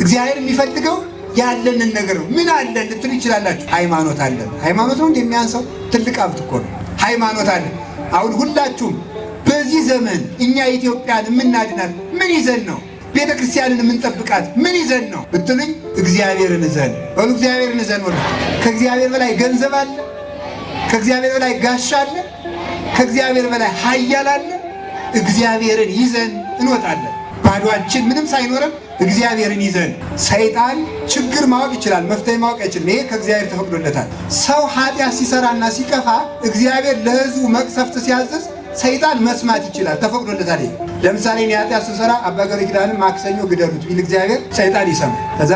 እግዚአብሔር የሚፈልገው ያለንን ነገር ነው። ምን አለን ልትሉ ይችላላችሁ። ሃይማኖት አለን። ሃይማኖት ነው እንደሚያንሰው ትልቅ ሀብት እኮ ነው። ሃይማኖት አለን። አሁን ሁላችሁም በዚህ ዘመን እኛ ኢትዮጵያን የምናድናት ምን ይዘን ነው? ቤተ ክርስቲያንን የምንጠብቃት ምን ይዘን ነው ብትሉኝ፣ እግዚአብሔርን ይዘን በሉ። እግዚአብሔርን ይዘን ወደ ከእግዚአብሔር በላይ ገንዘብ አለ? ከእግዚአብሔር በላይ ጋሻ አለ? ከእግዚአብሔር በላይ ኃያል አለ? እግዚአብሔርን ይዘን እንወጣለን። ባዶአችን ምንም ሳይኖረን እግዚአብሔርን ይዘን። ሰይጣን ችግር ማወቅ ይችላል፣ መፍትሄ ማወቅ አይችልም። ይሄ ከእግዚአብሔር ተፈቅዶለታል። ሰው ኃጢአት ሲሰራና ሲከፋ እግዚአብሔር ለሕዝቡ መቅሰፍት ሲያዘዝ ሰይጣን መስማት ይችላል፣ ተፈቅዶለታል። ይሄ ለምሳሌ እኔ ኃጢአት ስሰራ አባ ገብረ ኪዳንን ማክሰኞ ግደሉት ቢል እግዚአብሔር ሰይጣን ይሰማል። ከዛ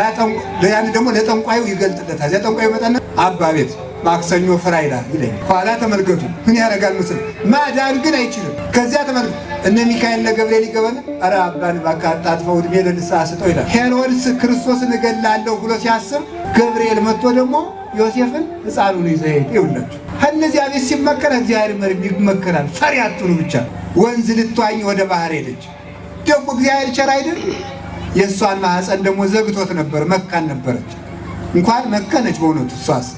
ያን ደግሞ ለጠንቋዩ ይገልጥለታል። እዚያ ጠንቋዩ መጣና አባ ቤት ማክሰኞ ፍራ ይላል ይለኝ። ኋላ ተመልከቱ ምን ያደርጋል ምስል ማዳን ግን አይችልም። ከዚያ ተመልከቱ እነ ሚካኤል ለገብርኤል ይገባና ኧረ አባን እባክህ አታጥፈው ዕድሜ ለንስሐ ስጠው ይላል። ሄሮድስ ክርስቶስን እገላለሁ ብሎ ሲያስብ ገብርኤል መጥቶ ደግሞ ዮሴፍን ሕፃኑን ይዘህ ሂድ ይውላችሁ። ከእነዚያ ቤት ሲመከር እግዚአብሔር ይመከራል። ፈሪ አትሁኑ ብቻ። ወንዝ ልትዋኝ ወደ ባህር ሄደች። ደግሞ እግዚአብሔር ቸር አይደል? የእሷን ማህፀን ደግሞ ዘግቶት ነበር፣ መካን ነበረች። እንኳን መከነች በእውነቱ እሷስ።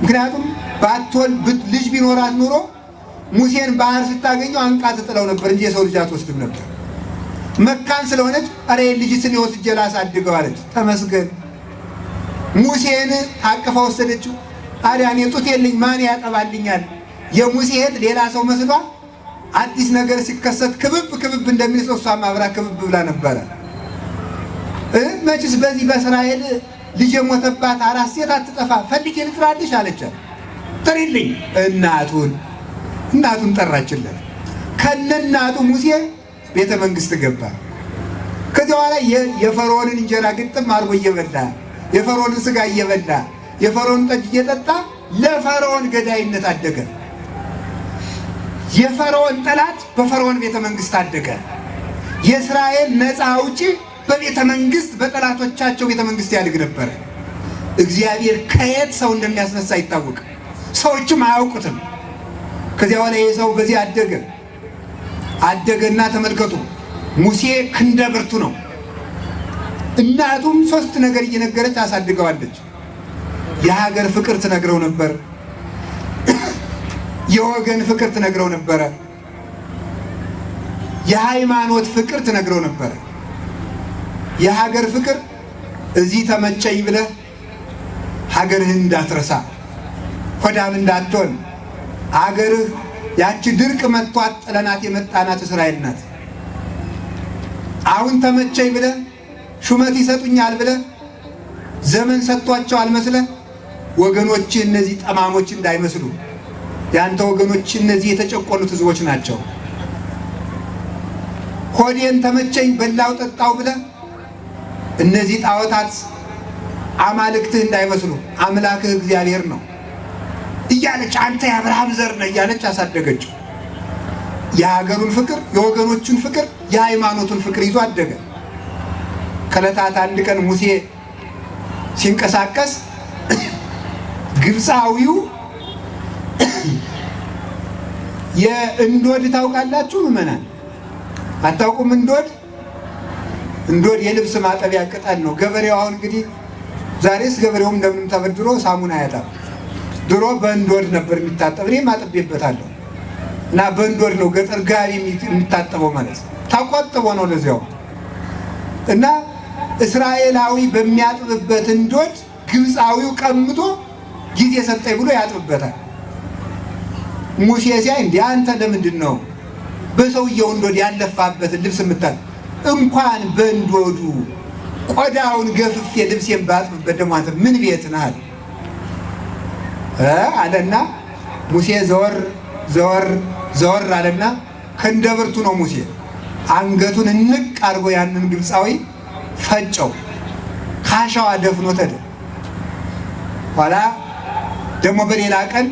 ምክንያቱም ባትወልድ ልጅ ቢኖራት ኑሮ ሙሴን ባህር ስታገኘው አንቃ ትጥለው ነበር እንጂ የሰው ልጅ አትወስድም ነበር። መካን ስለሆነች ኧረ ልጅስን ወስጄ ላሳድገው አለች። ተመስገን ሙሴን ታቅፋ ወሰደችው። ታዲያ እኔ ጡት የለኝ ማን ያጠባልኛል? የሙሴ እህት ሌላ ሰው መስሏ አዲስ ነገር ሲከሰት ክብብ እንደሚል ሰው እሷም አብራ ክብብ ብላ ነበረ። መችስ በዚህ በእስራኤል ልጅ የሞተባት አራስ ሴት አትጠፋ፣ ፈልጌ ልጥራልሽ አለቻት። ጥሪልኝ። እናቱን ጠራችለት። ከነናቱ ሙሴ ቤተ መንግስት ገባ። ከዚያ በኋላ የፈርዖንን እንጀራ ግጥም አድርጎ እየበላ የፈርዖንን ስጋ እየበላ የፈርዖን ጠጅ እየጠጣ ለፈርዖን ገዳይነት አደገ። የፈርዖን ጠላት በፈርዖን ቤተ መንግስት አደገ። የእስራኤል ነፃ አውጪ በቤተ መንግስት በጠላቶቻቸው ቤተ መንግስት ያድግ ነበረ። እግዚአብሔር ከየት ሰው እንደሚያስነሳ አይታወቅም፣ ሰዎችም አያውቁትም። ከዚያ በኋላ ይህ ሰው በዚህ አደገና ተመልከቱ፣ ሙሴ ክንደ ብርቱ ነው። እናቱም ሶስት ነገር እየነገረች አሳድገዋለች። የሀገር ፍቅር ትነግረው ነበር፣ የወገን ፍቅር ትነግረው ነበረ፣ የሃይማኖት ፍቅር ትነግረው ነበረ። የሀገር ፍቅር እዚህ ተመቸኝ ብለህ ሀገርህን እንዳትረሳ፣ ሆዳም እንዳትሆን። ሀገርህ ያቺ ድርቅ መጥቷት ጥለናት የመጣናት እስራኤል ናት። አሁን ተመቸኝ ብለህ ሹመት ይሰጡኛል ብለህ ዘመን ሰጥቷቸዋል መስለህ ወገኖች እነዚህ ጠማሞች እንዳይመስሉ፣ ያንተ ወገኖች እነዚህ የተጨቆኑት ህዝቦች ናቸው። ሆዴን ተመቸኝ በላው ጠጣው ብለህ እነዚህ ጣዖታት አማልክትህ እንዳይመስሉ፣ አምላክህ እግዚአብሔር ነው እያለች አንተ የአብርሃም ዘር ነህ እያለች አሳደገችው። የሀገሩን ፍቅር፣ የወገኖቹን ፍቅር፣ የሃይማኖቱን ፍቅር ይዞ አደገ። ከዕለታት አንድ ቀን ሙሴ ሲንቀሳቀስ ግብፃዊው የእንዶድ ታውቃላችሁ? ምዕመናን አታውቁም? እንዶድ የልብስ ማጠቢያ ቅጠል ነው። ገበሬው አሁን እንግዲህ ዛሬስ ገበሬውም እንደምንም ተበድሮ ሳሙና ያጣል። ድሮ በእንዶድ ነበር የሚታጠብ። እኔም አጥቤበታለሁ። እና በእንዶድ ነው ገጠር ጋቢ የሚታጠበው ማለት ነው። ተቆጥቦ ነው ለዚያው። እና እስራኤላዊ በሚያጥብበት እንዶድ ግብፃዊው ቀምቶ ጊዜ ሰጠኝ ብሎ ያጥብበታል። ሙሴ ሲያይ እንዲህ አንተ ለምንድን ነው በሰውየው እንዶድ ያለፋበትን ልብስ የምታል? እንኳን በእንዶዱ ቆዳውን ገፍፌ ልብሴን ባጥብበት ደግሞ አንተ ምን ቤት ነህ አለና ሙሴ ዘወር አለና ክንደ ብርቱ ነው ሙሴ። አንገቱን እንቅ አድርጎ ያንን ግብፃዊ ፈጨው፣ ካሻዋ ደፍኖት ሄደ። ኋላ ደግሞ በሌላ ቀን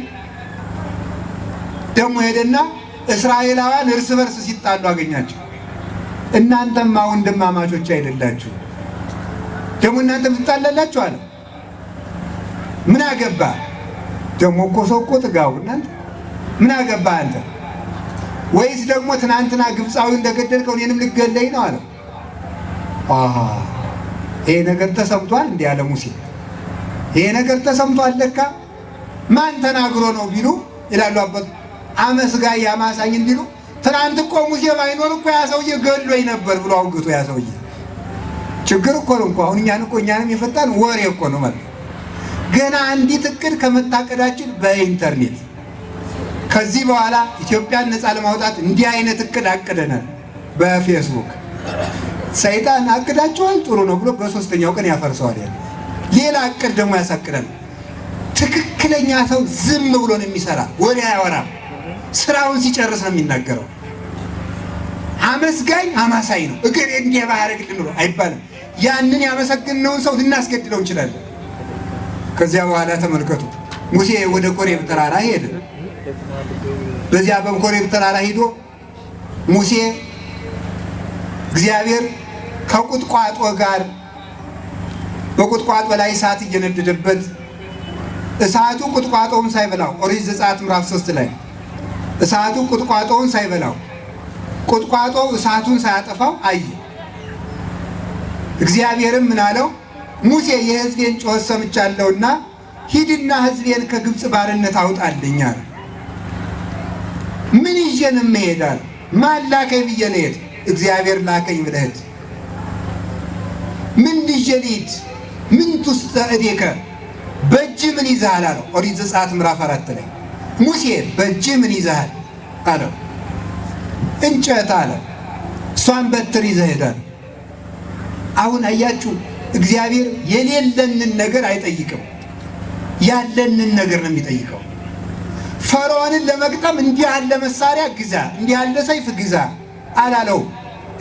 ደግሞ ሄደና እስራኤላውያን እርስ በርስ ሲጣሉ አገኛቸው። እናንተማ ወንድማማቾች አይደላችሁ? ደግሞ እናንተም ትጣላላችሁ አለ። ምን አገባ ደግሞ እኮ ሰው እኮ ጥጋቡ እናንተ ምን አገባ አንተ? ወይስ ደግሞ ትናንትና ግብፃዊ እንደገደልከው እኔንም ልገለኝ ነው አለ። ይሄ ነገር ተሰምቷል እንዲህ አለ ሙሴ። ይሄ ነገር ተሰምቷል ለካ ማን ተናግሮ ነው ቢሉ ይላሉ አባቱ አመስጋይ ያማሳኝ እንዲሉ ትናንት እኮ ሙሴ ባይኖር እኮ ያ ሰውዬ ገድሎኝ ነበር ብሎ አውግቶ ያ ሰውዬ ችግር እኮ ነው እኮ አሁን እኛንም የፈታን ወሬ እኮ ነው ማለት ገና አንዲት እቅድ ከመታቀዳችን በኢንተርኔት ከዚህ በኋላ ኢትዮጵያን ነፃ ለማውጣት እንዲህ አይነት እቅድ አቅደናል። በፌስቡክ ሰይጣን አቅዳቸዋል ጥሩ ነው ብሎ በሶስተኛው ቀን ያፈርሰዋል። ሌላ እቅድ ደግሞ ያሳቅዳል። ትክክለኛ ሰው ዝም ብሎ ነው የሚሰራ፣ ወሬ አያወራም። ስራውን ሲጨርስ ነው የሚናገረው። አመስጋኝ አማሳይ ነው። እግር እንዲህ ባያደርግልን ነው አይባልም። ያንን ያመሰግነውን ሰው ልናስገድለው እንችላለን። ከዚያ በኋላ ተመልከቱ፣ ሙሴ ወደ ኮሬብ ተራራ ሄደ። በዚያ በኮሬብ ተራራ ሄዶ ሙሴ እግዚአብሔር ከቁጥቋጦ ጋር በቁጥቋጦ ላይ እሳት እየነደደበት እሳቱ ቁጥቋጦውን ሳይበላው ኦሪት ዘጸአት ምዕራፍ 3 ላይ እሳቱ ቁጥቋጦውን ሳይበላው ቁጥቋጦው እሳቱን ሳያጠፋው አየ። እግዚአብሔርም ምን አለው? ሙሴ የሕዝቤን ጩኸት ሰምቻለሁና ሂድና ሕዝቤን ከግብፅ ባርነት አውጣልኝ አለ። ምን ይዤን እምሄዳል? ማን ላከኝ ብዬ ልሄድ? እግዚአብሔር ላከኝ ብለህ ሂድ። ምን ይዤ ልሂድ? ምን ትውስተ እዴከ በእጅ ምን ይዘሃል አለው። ኦሪት ዘጸአት ምዕራፍ 4 ላይ ሙሴ በእጅ ምን ይዘሃል አለው። እንጨት አለ። እሷን በትር ይዘህ ሄዳል። አሁን አያችሁ እግዚአብሔር የሌለንን ነገር አይጠይቅም፣ ያለንን ነገር ነው የሚጠይቀው። ፈርዖንን ለመግጠም እንዲህ ያለ መሳሪያ ግዛ፣ እንዲህ ያለ ሰይፍ ግዛ አላለው።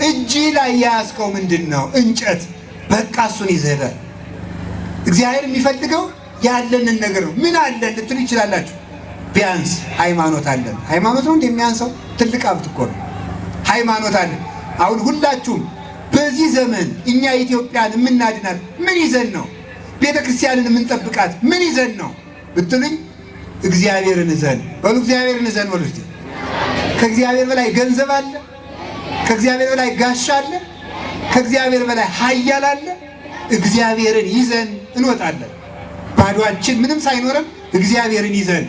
እጅ ላይ ያዝከው ምንድን ነው? እንጨት። በቃ እሱን ይዘህ ሄዳል። እግዚአብሔር የሚፈልገው ያለንን ነገር ነው። ምን አለን ልትሉ ይችላላችሁ። ቢያንስ ሃይማኖት አለን። ሃይማኖት ነው እንደሚያንሰው ትልቅ ሀብት እኮ ነው። ሃይማኖት አለን። አሁን ሁላችሁም በዚህ ዘመን እኛ ኢትዮጵያን የምናድናት ምን ይዘን ነው? ቤተ ክርስቲያንን የምንጠብቃት ምን ይዘን ነው ብትሉኝ፣ እግዚአብሔርን ይዘን በሉ። እግዚአብሔርን ይዘን በሉ። ከእግዚአብሔር በላይ ገንዘብ አለ? ከእግዚአብሔር በላይ ጋሻ አለ? ከእግዚአብሔር በላይ ኃያል አለ? እግዚአብሔርን ይዘን እንወጣለን። ባዶአችን ምንም ሳይኖረን እግዚአብሔርን ይዘን።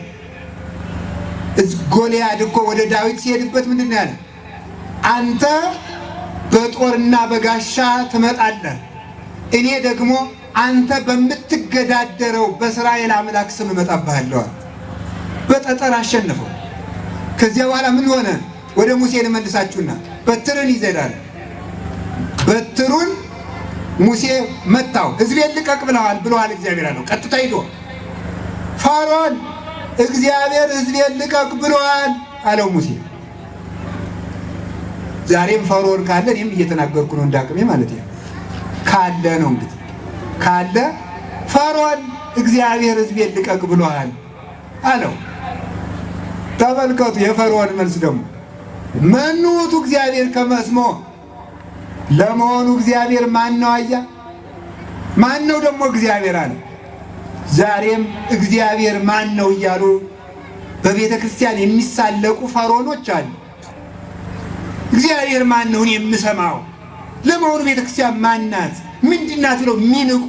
ጎልያድ እኮ ወደ ዳዊት ሲሄድበት ምንድን ነው ያለ? አንተ በጦርና በጋሻ ትመጣለህ፣ እኔ ደግሞ አንተ በምትገዳደረው በእስራኤል አምላክ ስም እመጣብሃለሁ። በጠጠር አሸነፈው። ከዚያ በኋላ ምን ሆነ? ወደ ሙሴ ልመልሳችሁና በትርን ይዘዳል። በትሩን ሙሴ መታው። ሕዝቤን ልቀቅ ብለዋል እግዚአብሔር አለው። ቀጥታ ሂዶ ፈርዖን እግዚአብሔር ሕዝቤን ልቀቅ ብለዋል አለው ሙሴ። ዛሬም ፈርዖን ካለ እኔም እየተናገርኩ ነው እንዳቅሜ ማለት ነው። ካለ ነው እንግዲህ ካለ ፈርዖን እግዚአብሔር ሕዝቤን ልቀቅ ብለዋል አለው። ተመልከቱ የፈርዖን መልስ ደግሞ መኑ ውእቱ እግዚአብሔር ከመ እስሞ። ለመሆኑ እግዚአብሔር ማን ነው? አያ ማን ነው ደግሞ እግዚአብሔር አለ። ዛሬም እግዚአብሔር ማን ነው እያሉ በቤተ ክርስቲያን የሚሳለቁ ፈርዖኖች አሉ። እግዚአብሔር ማን ነው የምሰማው? ለመሆኑ ቤተ ክርስቲያን ማን ናት? ምንድን ናት ብለው የሚንቁ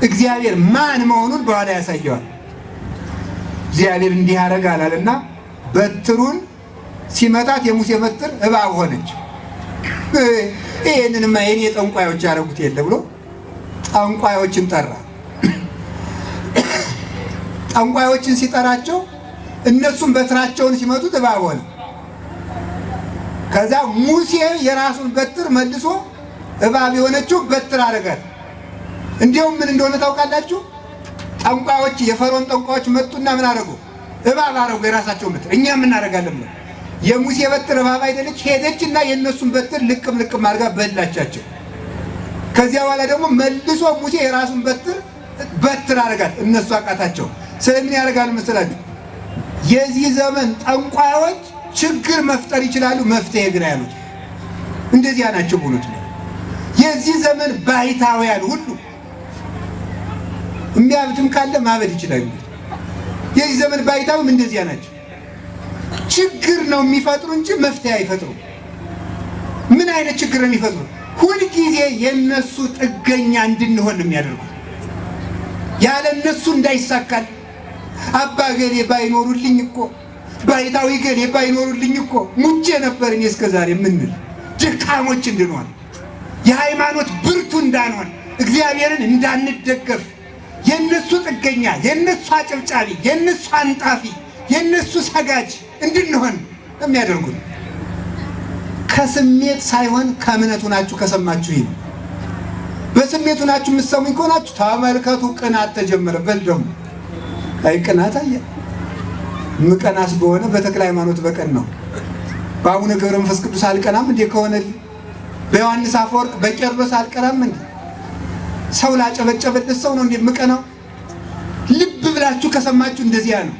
እግዚአብሔር ማን መሆኑን በኋላ ያሳየዋል። እግዚአብሔር እንዲህ ያደርጋል አለና በትሩን ሲመታት የሙሴ በትር እባብ ሆነች። ይህንንማ የኔ ጠንቋዮች ያደረጉት የለ ብሎ ጠንቋዮችን ጠራ። ጠንቋዮችን ሲጠራቸው እነሱም በትራቸውን ሲመቱት እባብ ሆነ። ከዛ ሙሴ የራሱን በትር መልሶ እባብ የሆነችው በትር አደረጋት። እንዲያውም ምን እንደሆነ ታውቃላችሁ? ጠንቋዮች የፈርዖን ጠንቋዮች መጡና ምን አደረጉ? እባብ አደረጉ የራሳቸውን በትር። እኛ ምን እናደርጋለን ብለው የሙሴ በትር እባብ አይደለች? ሄደችና የእነሱን በትር ልቅም ልቅም አድርጋ በላቻቸው። ከዚያ በኋላ ደግሞ መልሶ ሙሴ የራሱን በትር አደረጋት። እነሱ አቃታቸው። ስለምን ያደርጋሉ መሰላችሁ? የዚህ ዘመን ጠንቋዮች ችግር መፍጠር ይችላሉ፣ መፍትሄ ግን ያሉት እንደዚያ ናቸው ብሎት ነው። የዚህ ዘመን ባይታውያን ሁሉ የሚያብድም ካለ ማበድ ይችላል። የዚህ ዘመን ባይታውም እንደዚያ ናቸው። ችግር ነው የሚፈጥሩ እንጂ መፍትሄ አይፈጥሩም። ምን አይነት ችግር ነው የሚፈጥሩ? ሁልጊዜ የነሱ ጥገኛ እንድንሆን የሚያደርጉ ያለ እነሱ እንዳይሳካል። አባ ገሌ ባይኖሩልኝ እኮ ባይታዊ ገሌ ባይኖሩልኝ እኮ ሙቼ ነበር እኔ እስከዛሬ የምንል ድካሞች እንድንሆን የሃይማኖት ብርቱ እንዳንሆን እግዚአብሔርን እንዳንደገፍ የነሱ ጥገኛ የነሱ አጨብጫቢ የነሱ አንጣፊ የነሱ ሰጋጅ እንድንሆን የሚያደርጉን ከስሜት ሳይሆን ከእምነቱ ናችሁ። ከሰማችሁ ይሄ በስሜቱ ናችሁ የምትሰሙኝ ከሆናችሁ ተመልከቱ። ቅናት ተጀመረ። በል ደግሞ አይ ቅናት አየ ምቀናስ በሆነ በተክለ ሃይማኖት በቀን ነው። በአቡነ ገብረ መንፈስ ቅዱስ አልቀናም እንዴ? ከሆነ በዮሐንስ አፈወርቅ በቄርሎስ አልቀናም እንዴ? ሰው ላጨበጨበለት ሰው ነው እንዴ ምቀናው? ልብ ብላችሁ ከሰማችሁ እንደዚያ ነው።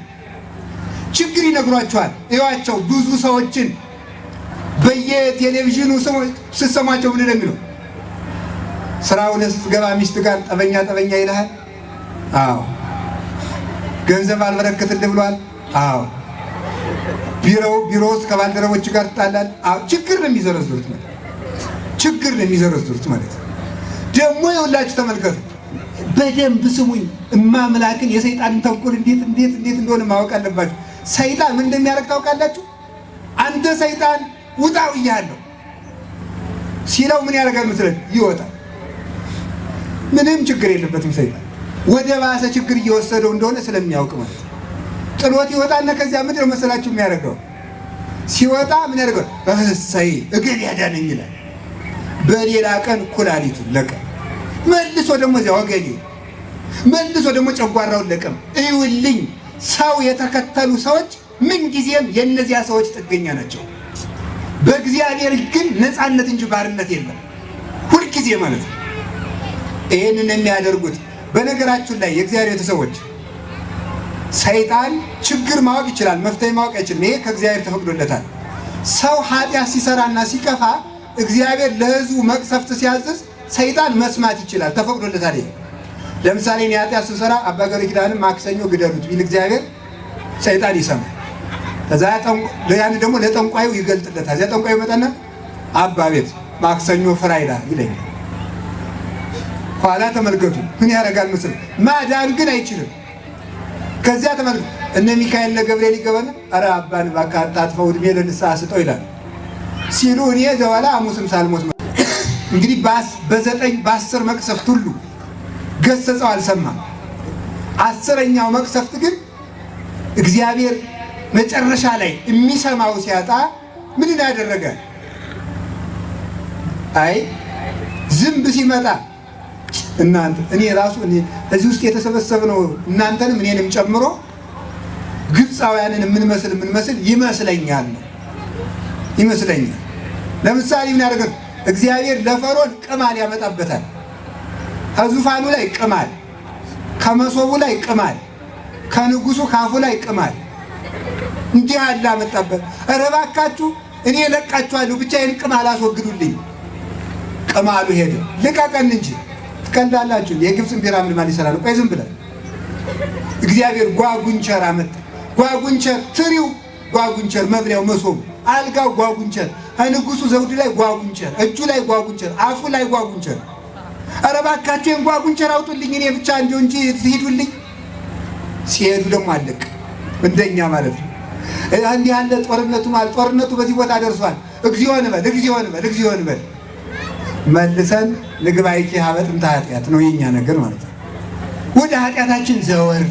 ችግር ይነግሯችኋል። እዩዋቸው። ብዙ ሰዎችን በየቴሌቪዥኑ ስትሰማቸው ምን እንደሚለው ስራውን ስትገባ ሚስት ጋር ጠበኛ ይልሃል። አዎ። ገንዘብ አልበረከትልህ ብሏል። አዎ። ቢሮ ውስጥ ከባልደረቦች ጋር ትጣላል። አዎ። ችግር ነው የሚዘረዝሩት ማለት ደግሞ የሁላችሁ ተመልከቱ። በደንብ ስሙኝ። እማምላክን የሰይጣንን ተንኮል እንዴት እንደሆነ ማወቅ አለባችሁ። ሰይጣን ምን እንደሚያደርግ ታውቃላችሁ? አንተ ሰይጣን ውጣው እያለሁ ሲለው ምን ያደርጋል መሰለህ? ይወጣል። ምንም ችግር የለበትም ሰይጣን። ወደ ባሰ ችግር እየወሰደው እንደሆነ ስለሚያውቅ ማለት ነው። ጥሎት ይወጣና ከዚያ ምንድን ነው መሰላችሁ የሚያደርገው? ሲወጣ ምን ያደርገው? እሰይ እግር ያዳነኝ ይላል። በሌላ ቀን ኩላሊቱን ለቀም፣ መልሶ ደግሞ እዚያ ወገኔ፣ መልሶ ደግሞ ጨጓራውን ለቀም። እዩልኝ። ሰው የተከተሉ ሰዎች ምንጊዜም የእነዚያ ሰዎች ጥገኛ ናቸው። በእግዚአብሔር ግን ነፃነት እንጂ ባርነት የለም ሁልጊዜ ማለት ነው። ይህንን የሚያደርጉት በነገራችሁ ላይ የእግዚአብሔር ቤተሰቦች ሰይጣን ችግር ማወቅ ይችላል፣ መፍትሄ ማወቅ አይችልም። ይሄ ከእግዚአብሔር ተፈቅዶለታል። ሰው ኃጢአት ሲሰራና ሲቀፋ እግዚአብሔር ለሕዝቡ መቅሰፍት ሲያዝዝ ሰይጣን መስማት ይችላል፣ ተፈቅዶለታል። ይሄ ለምሳሌ እኔ ኃጢአት ስሰራ አባ ገብረ ኪዳንን ማክሰኞ ግደሉት ቢል እግዚአብሔር ሰይጣን ይሰማል። ከዛ ያን ደግሞ ለጠንቋዩ ይገልጥለታል። እዚያ ጠንቋዩ መጣና አባ ቤት ማክሰኞ ፍራይዳ ይለኛል። ኋላ ተመልከቱ ምን ያደርጋል ምስል ማዳን ግን አይችልም። ከዚያ ተመልከቱ እነ ሚካኤል ለገብርኤል ይገባና ኧረ አባን እባክህ አታጥፈው ዕድሜ ለንስሐ ስጠው ይላል ሲሉ እኔ ዘዋላ ሐሙስም ሳልሞት እንግዲህ በ10 መቅሰፍት ሁሉ ገሰጸው አልሰማም። 10ኛው መቅሰፍት ግን እግዚአብሔር መጨረሻ ላይ የሚሰማው ሲያጣ ምን ያደረገ? አይ ዝንብ ሲመጣ እናንተ እኔ ራሱ እዚህ ውስጥ የተሰበሰብነው እናንተንም እኔንም ጨምሮ ግብፃውያንን የምንመስል ይመስለኛል። ለምሳሌ ምን ያደርገ? እግዚአብሔር ለፈርዖን ቅማል ያመጣበታል። ከዙፋኑ ላይ ቅማል፣ ከመሶቡ ላይ ቅማል፣ ከንጉሱ ካፉ ላይ ቅማል እንዲህ አለ አመጣበት። ኧረ እባካችሁ እኔ እለቃችኋለሁ ብቻዬን ቅማል አስወግዱልኝ። ቅማሉ ሄደ። ልቀቀን እንጂ ትቀልዳላችሁ። የግብፅን ፒራሚድ ማን ይሰራል? ቆይ ዝም ብለን እግዚአብሔር ጓጉንቸር አመጣ። ጓጉንቸር ትሪው ጓጉንቸር፣ መብሪያው መሶቡ፣ አልጋው ጓጉንቸር፣ ንጉሱ ዘውድ ላይ ጓጉንቸር፣ እጁ ላይ ጓጉንቸር፣ አፉ ላይ ጓጉንቸር። ኧረ እባካችሁ ይሄን ጓጉንቸር አውጡልኝ እኔ ብቻ እንደው እንጂ ትሄዱልኝ። ሲሄዱ ደግሞ አለቅ እንደኛ ማለት ነው። እንዲህ ያለ ጦርነቱ በዚህ ቦታ ደርሷል። እግዚኦ እንበል መልሰን ንግባይኪ ሀበ ጥንተ ኃጢአት ነው የኛ ነገር ማለት ነው። ወደ ኃጢአታችን ዘወር፣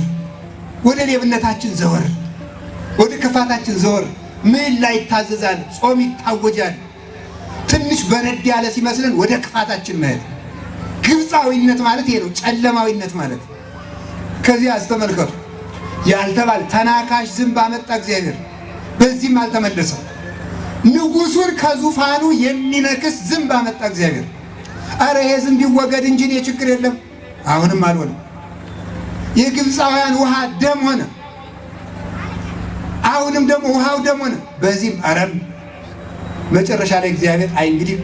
ወደ ሌብነታችን ዘወር፣ ወደ ክፋታችን ዘወር። ምን ላይ ይታዘዛል? ጾም ይታወጃል። ትንሽ በረድ ያለ ሲመስልን ወደ ክፋታችን መሄድ። ግብፃዊነት ማለት ይሄ ነው፣ ጨለማዊነት ማለት። ከዚህ አስተመልከቱ ያልተባለ ተናካሽ ዝንብ አመጣ እግዚአብሔር፣ በዚህም አልተመለሰም። ንጉሱን ከዙፋኑ የሚነክስ ዝንብ አመጣ እግዚአብሔር። አረ ይሄ ዝንብ ይወገድ እንጂ እኔ ችግር የለም። አሁንም አልሆነም። የግብፃውያን ውሃ ደም ሆነ። አሁንም ደግሞ ውሃው ደም ሆነ። በዚህም አረም መጨረሻ ላይ እግዚአብሔር አይ እንግዲህ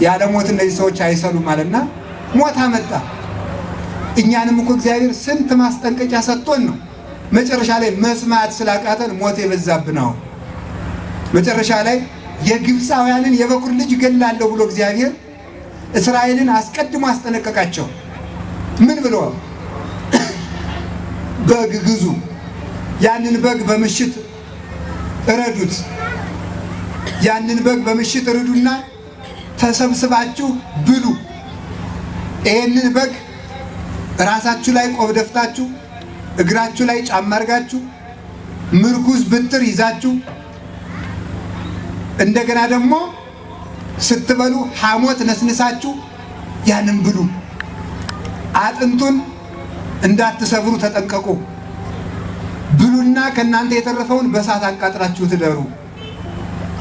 ያለ ሞት እነዚህ ሰዎች አይሰሉም አለና ሞት አመጣ። እኛንም እኮ እግዚአብሔር ስንት ማስጠንቀቂያ ሰጥቶን ነው መጨረሻ ላይ መስማት ስላቃተን ሞት የበዛብን። አሁን መጨረሻ ላይ የግብፃውያንን የበኩር ልጅ ገላለሁ ብሎ እግዚአብሔር እስራኤልን አስቀድሞ አስጠነቀቃቸው። ምን ብሎ? በግ ግዙ፣ ያንን በግ በምሽት እረዱት። ያንን በግ በምሽት እርዱና ተሰብስባችሁ ብሉ። ይሄንን በግ ራሳችሁ ላይ ቆብ ደፍታችሁ፣ እግራችሁ ላይ ጫማ አድርጋችሁ፣ ምርኩዝ ብትር ይዛችሁ፣ እንደገና ደግሞ ስትበሉ ሐሞት ነስንሳችሁ ያንን ብሉ። አጥንቱን እንዳትሰብሩ ተጠንቀቁ። ብሉና ከናንተ የተረፈውን በእሳት አቃጥላችሁ ትደሩ።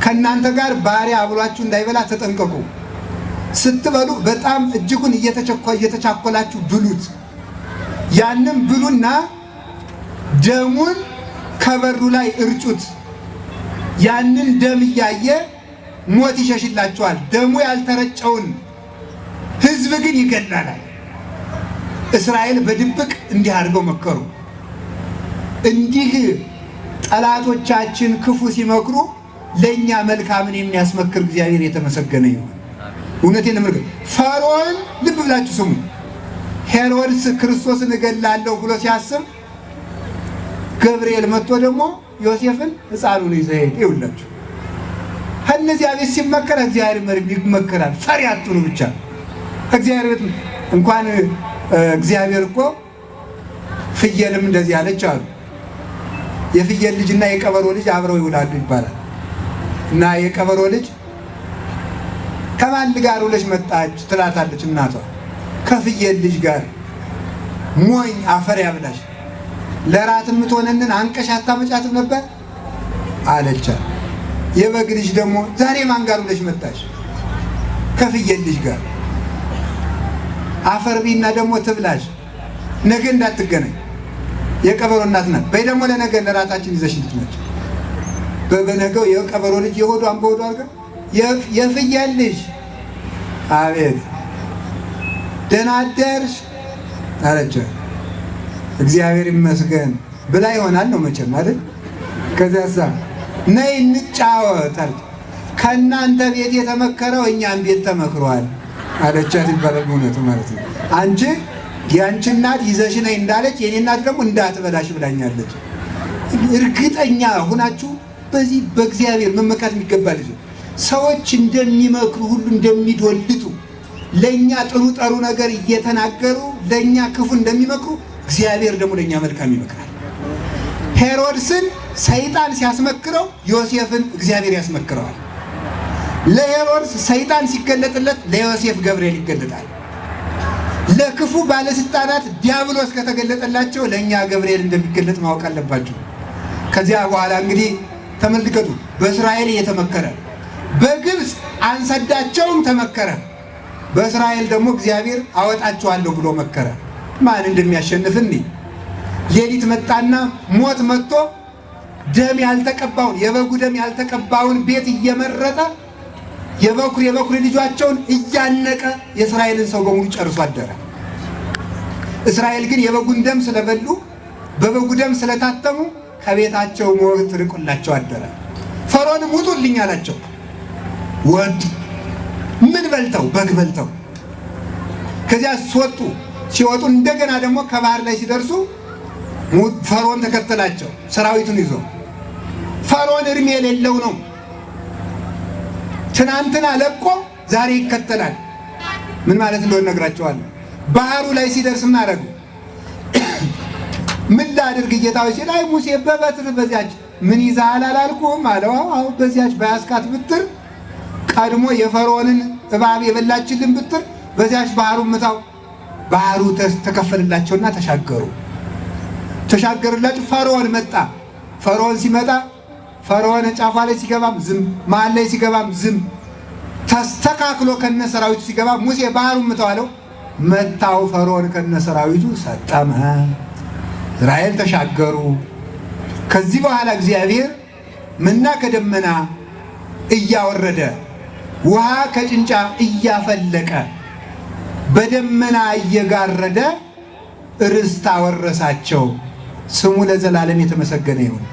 ከናንተ ጋር ባሪያ አብሏችሁ እንዳይበላ ተጠንቀቁ። ስትበሉ በጣም እጅጉን እየተቻኮላችሁ ብሉት። ያንን ብሉና ደሙን ከበሩ ላይ እርጩት። ያንን ደም እያየ ሞት ይሸሽላችኋል። ደሙ ያልተረጨውን ሕዝብ ግን ይገላል። እስራኤል በድብቅ እንዲህ አድርገው መከሩ። እንዲህ ጠላቶቻችን ክፉ ሲመክሩ ለእኛ መልካምን የሚያስመክር እግዚአብሔር የተመሰገነ ይሁን። እውነቴን ነው። ፈርዖን ልብ ብላችሁ ስሙ። ሄሮድስ ክርስቶስን እገላለሁ ብሎ ሲያስብ ገብርኤል መጥቶ ደግሞ ዮሴፍን ሕፃኑን ይዘህ ሄድ። ይውላችሁ ከእነዚያ ቤት ሲመከር እግዚአብሔር መሪ ይመከራል። ፈሪ አትሁኑ ብቻ። እግዚአብሔር ቤት እንኳን እግዚአብሔር እኮ ፍየልም እንደዚህ አለች አሉ። የፍየል ልጅና የቀበሮ ልጅ አብረው ይውላሉ ይባላል። እና የቀበሮ ልጅ ከማን ጋር ውለሽ መጣች ትላታለች እናቷ። ከፍየል ልጅ ጋር። ሞኝ አፈር ያብላሽ፣ ለራት የምትሆነንን አንቀሽ አታመጫትም ነበር አለቻት። የበግ ልጅ ደግሞ ዛሬ ማን ጋር ውለሽ መጣች? ከፍየል ልጅ ጋር። አፈር ቢና ደግሞ ትብላሽ፣ ነገ እንዳትገናኝ። የቀበሮ እናት ናት። በይ ደግሞ ለነገ ለራታችን ይዘሽ ልትመጪ። በበነገው የቀበሮ ልጅ የሆዷን በሆዷ አድርጋ የፍየል ልጅ አቤት ደህና አደርሽ አለቻት። እግዚአብሔር ይመስገን ብላ ይሆናል ነው መቼም አይደል? ከዚያሳ ነይ እንጫወት አለች። ከእናንተ ቤት የተመከረው እኛም ቤት ተመክሯል አለቻት ይባላል። እውነቱ ማለት ነው። አንቺ የአንቺ እናት ይዘሽ ነይ እንዳለች የኔ እናት ደግሞ እንዳትበላሽ ብላኛለች። እርግጠኛ ሁናችሁ በዚህ በእግዚአብሔር መመካት የሚገባ ልጅ። ሰዎች እንደሚመክሩ ሁሉ እንደሚዶልቱ ለኛ ጥሩ ጠሩ ነገር እየተናገሩ ለኛ ክፉ እንደሚመክሩ እግዚአብሔር ደግሞ ለኛ መልካም ይመክራል። ሄሮድስን ሰይጣን ሲያስመክረው ዮሴፍን እግዚአብሔር ያስመክረዋል። ለሄሮድስ ሰይጣን ሲገለጥለት ለዮሴፍ ገብርኤል ይገለጣል። ለክፉ ባለስልጣናት ዲያብሎስ ከተገለጠላቸው ለኛ ገብርኤል እንደሚገለጥ ማወቅ አለባቸው። ከዚያ በኋላ እንግዲህ ተመልከቱ፣ በእስራኤል እየተመከረ በግብፅ አንሰዳቸውም ተመከረ። በእስራኤል ደግሞ እግዚአብሔር አወጣቸዋለሁ ብሎ መከረ። ማን እንደሚያሸንፍኒ ሌሊት መጣና ሞት መጥቶ ደም ያልተቀባውን የበጉ ደም ያልተቀባውን ቤት እየመረጠ የበኩር ልጇቸውን እያነቀ የእስራኤልን ሰው በሙሉ ጨርሶ አደረ። እስራኤል ግን የበጉን ደም ስለበሉ በበጉ ደም ስለታተሙ ከቤታቸው ሞት ርቆላቸው አደረ። ፈርዖንም ውጡልኝ አላቸው። ወጡ። ምን በልተው? በግ በልተው። ከዚያ ወጡ። ሲወጡ እንደገና ደግሞ ከባህር ላይ ሲደርሱ ፈርዖን ተከተላቸው ሰራዊቱን ይዞ። ፈርዖን እድሜ የሌለው ነው። ትናንትና ለቆ ዛሬ ይከተላል። ምን ማለት እንደሆነ ነግራቸዋለሁ። ባህሩ ላይ ሲደርስ ምን አደረጉ? ምን ላድርግ ጌታዬ ሲል፣ አይ ሙሴ በበትር በዚያች ምን ይዘሃል አላልኩህም አለው። አዎ በዚያች በያዝካት ብትር ቀድሞ የፈርዖንን እባብ የበላችልን ብትር በዚያች ባህሩ ምታው። ባህሩ ተከፈልላቸውና ተሻገሩ። ተሻገሩላቸው። ፈርዖን መጣ። ፈርዖን ሲመጣ ፈርዖን ጫፏ ላይ ሲገባም ዝም፣ መሀል ላይ ሲገባም ዝም፣ ተስተካክሎ ከነሰራዊቱ ሲገባ ሙሴ ባህሩን ምታው አለው። መታው። ፈርዖን ከነሰራዊቱ ሰጠመ። እስራኤል ተሻገሩ። ከዚህ በኋላ እግዚአብሔር መና ከደመና እያወረደ ውሃ ከጭንጫ እያፈለቀ በደመና እየጋረደ ርስት አወረሳቸው። ስሙ ለዘላለም የተመሰገነ ይሁን።